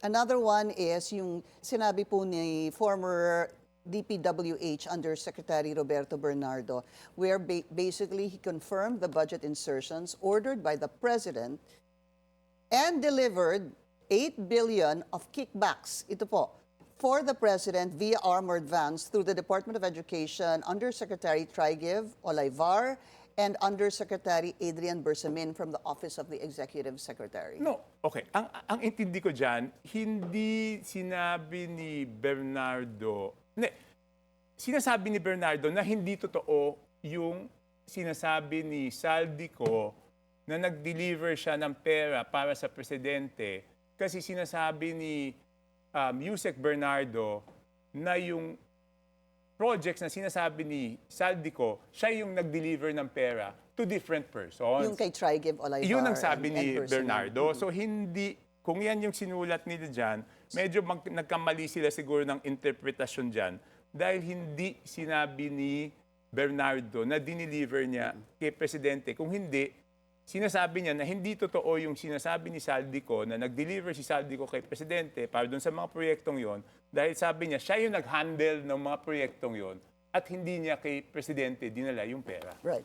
Another one is yung sinabi po ni former DPWH Undersecretary Roberto Bernardo, where basically he confirmed the budget insertions ordered by the President and delivered 8 billion of kickbacks. Ito po, for the President via armored vans through the Department of Education, Undersecretary Trigiv Olayvar, and Undersecretary Adrian Bersamin from the Office of the Executive Secretary. No, okay. Ang intindi ko dyan, hindi sinabi ni Bernardo, sinasabi ni Bernardo na hindi totoo yung sinasabi ni Saldico na nag-deliver siya ng pera para sa presidente kasi sinasabi ni Yusek Bernardo na yung projects na sinasabi ni Saldico, siya yung nag-deliver ng pera to different persons. Yung kay Trigiv Olayvar. Yun ang sabi and ni Bersamin. Bernardo. So hindi, kung yan yung sinulat nila dyan, medyo nagkamali sila siguro ng interpretasyon dyan dahil hindi sinabi ni Bernardo na dineliver niya kay Presidente. Kung hindi, sinasabi niya na hindi totoo yung sinasabi ni Saldico na nag-deliver si Saldico kay Presidente para doon sa mga proyektong yon dahil sabi niya siya yung nag-handle ng mga proyektong yon at hindi niya kay Presidente dinala yung pera. Right.